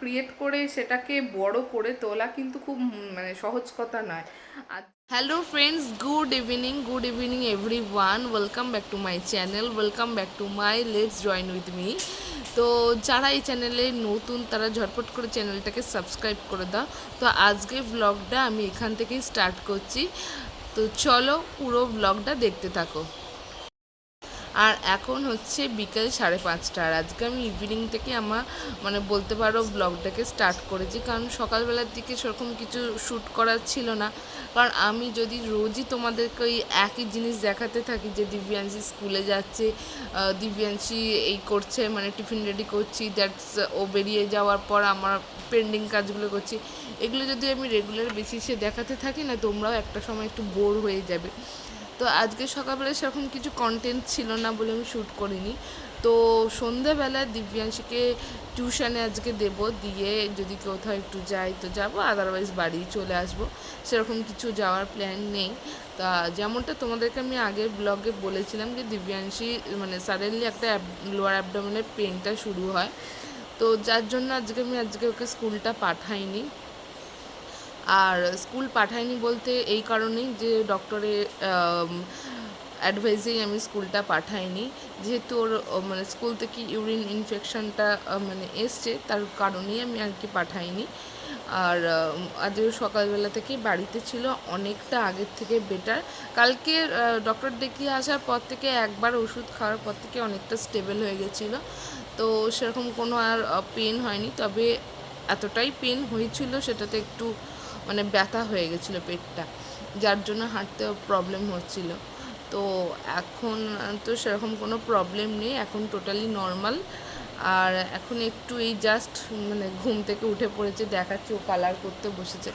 Create করে সেটাকে বড় করে তোলা কিন্তু খুব মানে সহজ কথা নয়। আর hello friends, good evening everyone, welcome back to my channel, welcome back to my let's join with me. তো যারা এই চ্যানেলে নতুন তারা ঝটপট করে চ্যানেলটাকে সাবস্ক্রাইব করে দাও। তো আজকে ব্লগটা আমি এখান থেকেই স্টার্ট করছি, তো চলো পুরো ব্লগটা দেখতে থাকো। আর এখন হচ্ছে বিকেল 5:30। আর আজকে আমি ইভিনিং থেকে আমার মানে বলতে পারো ব্লগটাকে স্টার্ট করেছি, কারণ সকালবেলার দিকে সেরকম কিছু শ্যুট করার ছিল না। কারণ আমি যদি রোজই তোমাদেরকে ওই একই জিনিস দেখাতে থাকি যে দিব্যাংশী স্কুলে যাচ্ছে, দিব্যাংশী এই করছে, মানে টিফিন রেডি করছি, দ্যাটস ও বেরিয়ে যাওয়ার পর আমার পেন্ডিং কাজগুলো করছি, এগুলো যদি আমি রেগুলার বেসিসে দেখাতে থাকি না, তোমরাও একটা সময় একটু বোর হয়ে যাবে। তো আজকে সকালবেলা সেরকম কিছু কন্টেন্ট ছিল না বলে আমি শ্যুট করিনি। তো সন্ধ্যাবেলা দিব্যাংশীকে টিউশনে আজকে দেব, দিয়ে যদি কোথাও একটু যাই তো যাবো, আদারওয়াইজ বাড়ি চলে আসবো। সেরকম কিছু যাওয়ার প্ল্যান নেই। তা যেমনটা তোমাদেরকে আমি আগের ব্লগে বলেছিলাম যে দিব্যাংশী মানে সাডেনলি একটা লোয়ার অ্যাবডোমেনের পেনটা শুরু হয়, তো যার জন্য আজকে ওকে স্কুলটা পাঠাইনি। আর স্কুল পাঠাইনি বলতে এই কারণেই যে ডক্টরের অ্যাডভাইসেই আমি স্কুলটা পাঠাইনি, যেহেতু ওর মানে স্কুল থেকে ইউরিন ইনফেকশনটা মানে এসছে, তার কারণেই আমি আর কি পাঠাইনি। আর আজও সকালবেলা থেকে বাড়িতে ছিল, অনেকটা আগের থেকে বেটার। কালকে ডক্টর দেখিয়ে আসার পর থেকে একবার ওষুধ খাওয়ার পর থেকে অনেকটা স্টেবল হয়ে গেছিলো। তো সেরকম কোনো আর পেন হয়নি, তবে এতটাই পেন হয়েছিল সেটাতে একটু মানে ব্যথা হয়ে গেছিলো পেটটা, যার জন্য হাঁটতেও প্রবলেম হচ্ছিল। তো এখন তো সেরকম কোনো প্রবলেম নেই, এখন টোটালি নর্মাল। আর এখন একটু এই জাস্ট মানে ঘুম থেকে উঠে পড়েছে, দেখাচ্ছি ও কালার করতে বসেছে।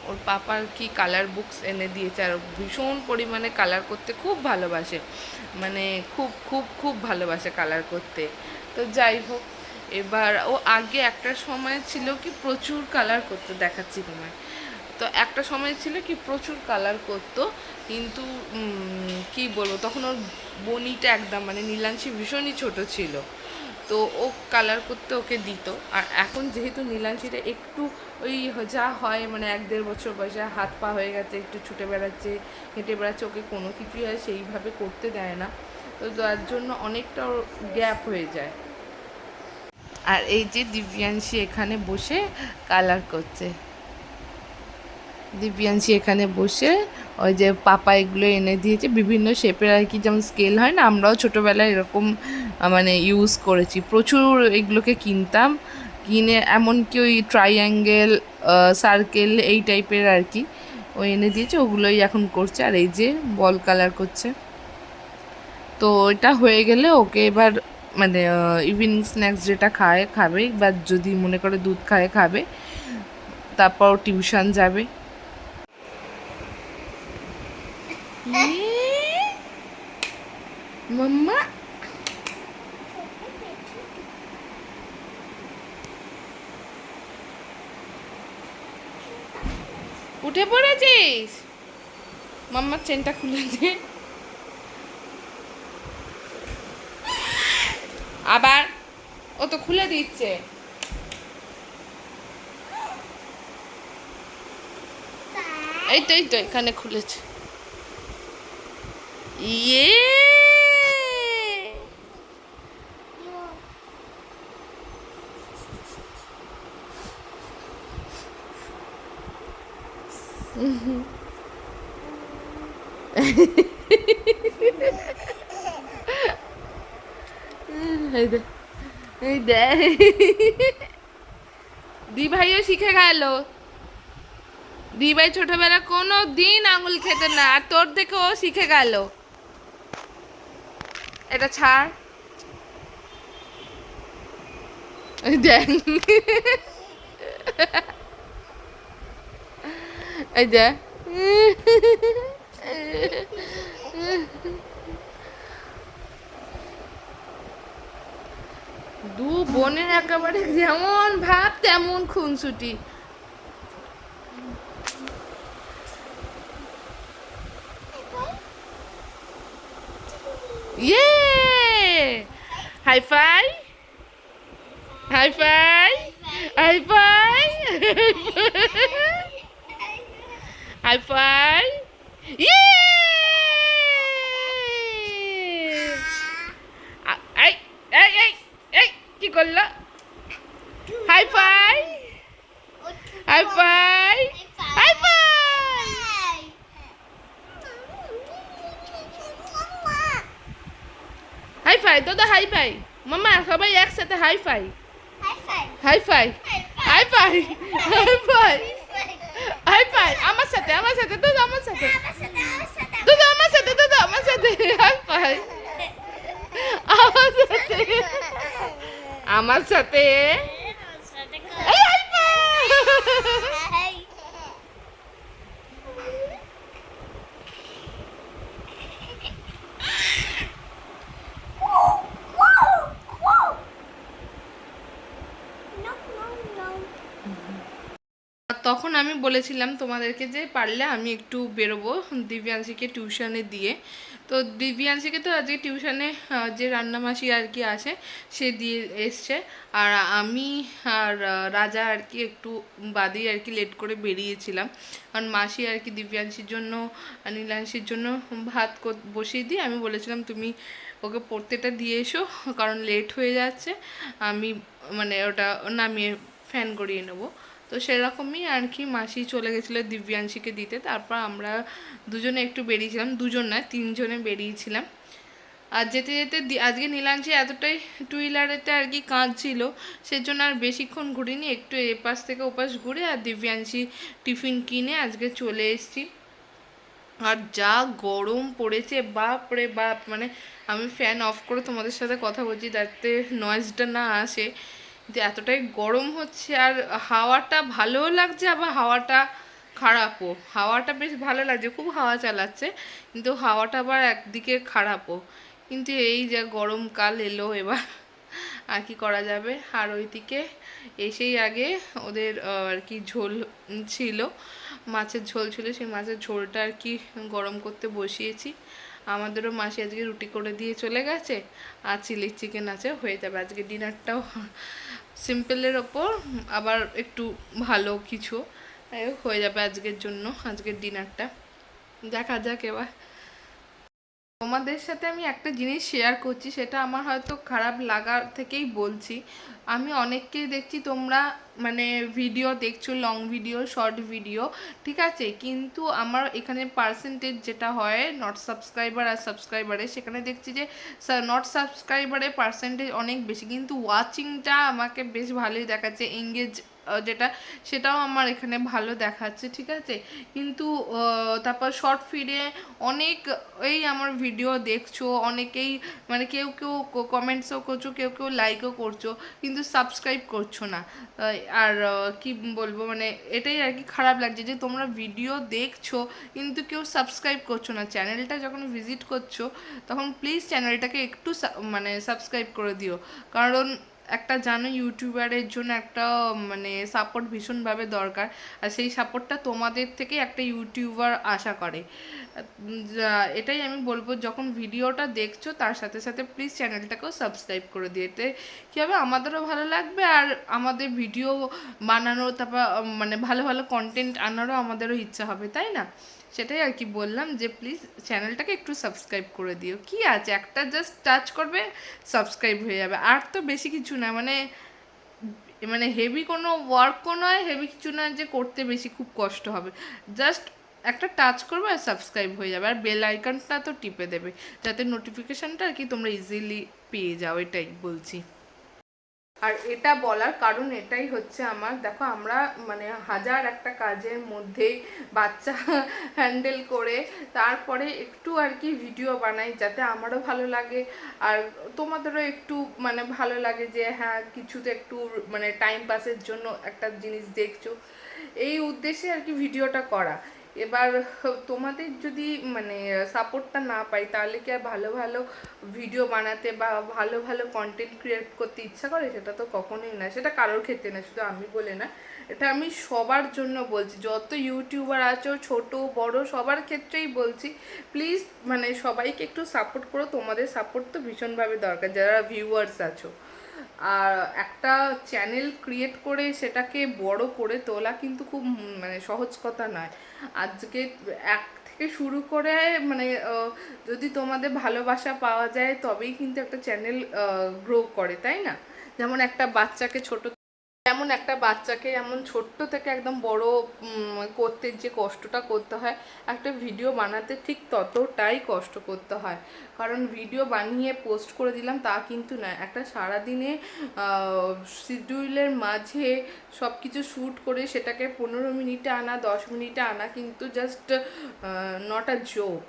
ওর পাপার কি কালার বুকস এনে দিয়েছে, আর ভীষণ পরিমাণে কালার করতে খুব ভালোবাসে, মানে খুব খুব খুব ভালোবাসে কালার করতে। তো যাই হোক, এবার ও আগে একটা সময় ছিল কি প্রচুর কালার করতে, দেখাচ্ছি তোমায়। তো একটা সময় ছিল কি প্রচুর কালার করতো, কিন্তু কি বলবো, তখন ওর বনিটা একদম মানে নীলাংশী ভীষণই ছোট ছিল, তো ও কালার করতে ওকে দিত। আর এখন যেহেতু নীলাংশীটা একটু ওই যা হয় মানে 1-1.5 বছর বয়সে, হাত পা হয়ে গেছে, একটু ছুটে বেড়াচ্ছে, হেঁটে বেড়াচ্ছে, ওকে কোনো কিছুই আর সেইভাবে করতে দেয় না, তো তার জন্য অনেকটা ওর গ্যাপ হয়ে যায়। আর এই যে দিব্যাংশী এখানে বসে কালার করছে, দিব্যাংশী এখানে বসে ওই যে পাপা এগুলো এনে দিয়েছে বিভিন্ন শেপের আর কি, যেমন স্কেল হয় না, আমরাও ছোটোবেলায় এরকম মানে ইউজ করেছি, প্রচুর এগুলোকে কিনতাম, কিনে এমনকি ওই ট্রাইঅ্যাঙ্গেল, সার্কেল এই টাইপের আর কি ও এনে দিয়েছে, ওগুলোই এখন করছে। আর এই যে বল কালার করছে। তো এটা হয়ে গেলে ওকে এবার মানে ইভিনিং স্ন্যাক্স যেটা খাবে, বা যদি মনে করে দুধ খাবে, তারপর টিউশন যাবে। মাম্মা উঠে পড়েছিস, মাম্মার চেনটা খুলে দে। আবার ও তো খুলে দিচ্ছে। এই তো এখানে খুলেছে। ইয়ে এই দে দি ভাইও শিখে গেল। দি ভাই ছোটবেলা কোনো দিন আঙুল খেতে না, আর তোর দেখে ও শিখে গেল। এটা ছাড়, দেখ এই যে দু বোনের একেবারে যেমন ভাব তেমন খুনসুটি। ইয়ে hi fi, hi fi, hi fi, hi fi, ইয়ে, এই এই এই এই কি করলো? Hi fi, hi fi, hi fi, hi fi, দাদা হাই ফাই, মামা সবাই একসাথে hi fi, hi fi, hi fi, hi fi, hi fi, আমার সাথে দাদা, আমার সাথে দাদা, আমার সাথে দাদা, আমার সাথে হাই ফাই, আমার সাথে, আমার সাথে, এই হাই ফাই। তখন আমি বলেছিলাম তোমাদেরকে যে পারলে আমি একটু বেরোবো দিব্যাংশীকে টিউশনে দিয়ে। তো দিব্যাংশীকে তো আজকে টিউশনে যে রান্নামাসি আর কি আসে সে দিয়ে এসছে, আর আমি আর রাজা আর কি একটু বাদেই আর কি লেট করে বেরিয়েছিলাম, কারণ মাসি আর কি দিব্যাংশীর জন্য নীলাংশীর জন্য ভাত বসিয়ে দিয়ে আমি বলেছিলাম তুমি ওকে পড়তেটা দিয়ে এসো, কারণ লেট হয়ে যাচ্ছে, আমি মানে ওটা নামিয়ে ফ্যান করিয়ে নেবো। তো সেরকমই আর কি মাসি চলে গেছিলো দিব্যাংশীকে দিতে, তারপর আমরা দুজনে একটু বেরিয়েছিলাম, দুজন না তিনজনে বেরিয়েছিলাম। আর যেতে যেতে আজকে নীলাংশী এতটাই টু হুইলারেতে আর কি কাঁদছিল, সেজন্য আর বেশিক্ষণ ঘুরিনি, একটু এপাশ থেকে ওপাশ ঘুরে আর দিব্যাংশী টিফিন কিনে আজকে চলে এসেছি। আর যা গরম পড়েছে বাপ রে বাপ, মানে আমি ফ্যান অফ করে তোমাদের সাথে কথা বলছি যাতে নয়েজটা না আসে, যে এতটাই গরম হচ্ছে। আর হাওয়াটা ভালোও লাগছে, আবার হাওয়াটা খারাপও। হাওয়াটা বেশ ভালো লাগছে, খুব হাওয়া চালাচ্ছে, কিন্তু হাওয়াটা আবার একদিকে খারাপও। কিন্তু এই যে গরমকাল এলো এবার আর কি করা যাবে। আর ওইদিকে এসেই আগে ওদের আর কি ঝোল ছিল, মাছের ঝোল ছিল, সেই মাছের ঝোলটা আর কি গরম করতে বসিয়েছি। আমাদেরও মাসি আজকে রুটি করে দিয়ে চলে গেছে, আর চিলি চিকেন আছে, হয়ে যাবে আজকে ডিনারটাও সিম্পলের ওপর, আবার একটু ভালো কিছু হয়ে যাবে আজকের জন্য, আজকের ডিনারটা দেখা যাক। এবার তোমাদের সাথে আমি একটা জিনিস শেয়ার করছি, সেটা আমার হয়তো খারাপ লাগার থেকেই বলছি। আমি অনেককেই দেখছি তোমরা মানে ভিডিও দেখছো, লং ভিডিও, শর্ট ভিডিও, ঠিক আছে, কিন্তু আমার এখানে পার্সেন্টেজ যেটা হয় নট সাবস্ক্রাইবার আর সাবস্ক্রাইবারে, সেখানে দেখছি যে নট সাবস্ক্রাইবারে পার্সেন্টেজ অনেক বেশি, কিন্তু ওয়াচিংটা আমাকে বেশ ভালোই দেখাচ্ছে, এঙ্গেজ যেটা সেটাও আমার এখানে ভালো দেখাচ্ছে, ঠিক আছে। কিন্তু তারপর শর্ট ফিডে অনেক এই আমার ভিডিও দেখছো অনেকেই, মানে কেউ কেউ কমেন্টসও করছো, কেউ কেউ লাইকও করছো, কিন্তু সাবস্ক্রাইব করছো না। আর কি বলবো, মানে এটাই আর কি খারাপ লাগছে যে তোমরা ভিডিও দেখছো কিন্তু কেউ সাবস্ক্রাইব করছো না। চ্যানেলটা যখন ভিজিট করছো তখন প্লিজ চ্যানেলটাকে একটু মানে সাবস্ক্রাইব করে দিও, কারণ একটা জানো ইউটিউবারের জন্য একটা মানে সাপোর্ট ভীষণভাবে দরকার, আর সেই সাপোর্টটা তোমাদের থেকে একটা ইউটিউবার আশা করে। এটাই আমি বলবো, যখন ভিডিওটা দেখছো তার সাথে সাথে প্লিজ চ্যানেলটাকেও সাবস্ক্রাইব করে দিয়ে, এতে কী হবে আমাদেরও ভালো লাগবে, আর আমাদের ভিডিও বানানো তারপর মানে ভালো ভালো কন্টেন্ট আনারও আমাদেরও ইচ্ছা হবে, তাই না? সেটাই আর কি বললাম যে প্লিজ চ্যানেলটাকে একটু সাবস্ক্রাইব করে দিও, কি আছে একটা জাস্ট টাচ করবে সাবস্ক্রাইব হয়ে যাবে, আর তো বেশি কিছু না, মানে মানে হেভি কোনো ওয়ার্কও নয়, হেভি কিছু না যে করতে বেশি খুব কষ্ট হবে, জাস্ট একটা টাচ করবে আর সাবস্ক্রাইব হয়ে যাবে, আর বেল আইকনটা তো টিপে দেবে যাতে নোটিফিকেশানটা আর কি তোমরা ইজিলি পেয়ে যাও, এটাই বলছি। আর এটা বলার কারণ এটাই হচ্ছে, আমার দেখো আমরা মানে হাজার একটা কাজের মধ্যেই বাচ্চা হ্যান্ডেল করে তারপরে একটু আর কি ভিডিও বানাই যাতে আমারও ভালো লাগে আর তোমাদেরও একটু মানে ভালো লাগে যে হ্যাঁ কিছুতে একটু মানে টাইম পাসের জন্য একটা জিনিস দেখছো, এই উদ্দেশ্যে আর কি ভিডিওটা করা। এবার তোমাদের যদি মানে সাপোর্টটা না পাই তাহলে কি আর ভালো ভালো ভিডিও বানাতে বা ভালো ভালো কন্টেন্ট ক্রিয়েট করতে ইচ্ছা করে? সেটা তো কখনোই না, সেটা কারোর ক্ষেত্রে না, শুধু আমি বলে না, এটা আমি সবার জন্য বলছি, যত ইউটিউবার আছো ছোট বড় সবার ক্ষেত্রেই বলছি, প্লিজ মানে সবাইকে একটু সাপোর্ট করো, তোমাদের সাপোর্ট তো ভীষণভাবে দরকার যারা ভিউয়ার্স আছো। আর একটা চ্যানেল ক্রিয়েট করে সেটাকে বড় করে তোলা কিন্তু খুব মানে সহজ কথা নয়। আজকে এক থেকে শুরু করে মানে যদি তোমাদের ভালোবাসা পাওয়া যায় তবেই কিন্তু একটা চ্যানেল গ্রো করে, তাই না? যেমন একটা বাচ্চাকে যেমন ছোট্ট থেকে একদম বড় করতে যে কষ্টটা করতে হয়, একটা ভিডিও বানাতে ঠিক ততটাই কষ্ট করতে হয়। কারণ ভিডিও বানিয়ে পোস্ট করে দিলাম তা কিন্তু না, একটা সারাদিনে শিডিউলের মাঝে সব কিছু শ্যুট করে সেটাকে 15 মিনিটে আনা, 10 মিনিটে আনা কিন্তু জাস্ট নট আ জোক।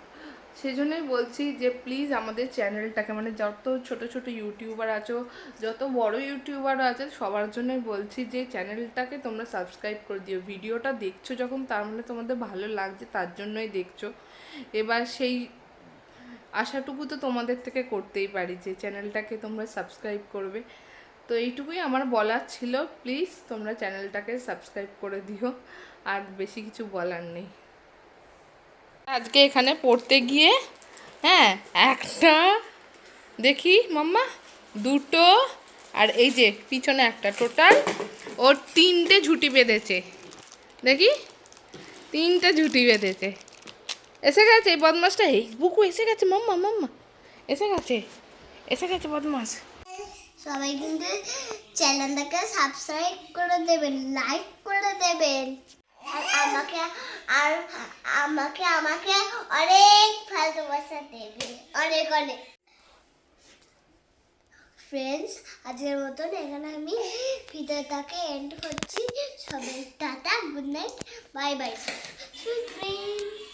সেই জন্যই বলছি যে প্লিজ আমাদের চ্যানেলটাকে, মানে যত ছোট ছোট ইউটিউবার আছো, যত বড় ইউটিউবারও আছে, সবার জন্যই বলছি যে চ্যানেলটাকে তোমরা সাবস্ক্রাইব করে দিও। ভিডিওটা দেখছো যখন তার মানে তোমাদের ভালো লাগছে, তার জন্যই দেখছো। এবার সেই আশাটুকু তো তোমাদের থেকে করতেই পারি যে চ্যানেলটাকে তোমরা সাবস্ক্রাইব করবে। তো এইটুকুই আমার বলার ছিল, প্লিজ তোমরা চ্যানেলটাকে সাবস্ক্রাইব করে দিও, আর বেশি কিছু বলার নেই। আজকে এখানে পড়তে গিয়ে, হ্যাঁ, একটা দেখি মাম্মা, দুটো, আর এই যে পিছনে একটা, টোটাল ওর 3টে ঝুঁটি বেঁধেছে। দেখি, 3টে ঝুঁটি বেঁধেছে। এসে গেছে এই বদমাসটা, এই বুকু এসে গেছে, মাম্মা মাম্মা এসে গেছে, এসে গেছে বদমাস। সবাই কিন্তু চ্যানেলটাকে সাবস্ক্রাইব করে দেবেন, লাইক করে দেবেন, আর আর আমাকে অনেক ভালোবাসা দেবে, অনেক অনেক। ফ্রেন্ডস, আজকের মতন এখানে আমি ভিডিওটাকে এন্ড করছি। সবাই tata, good night, bye bye, sweet dream.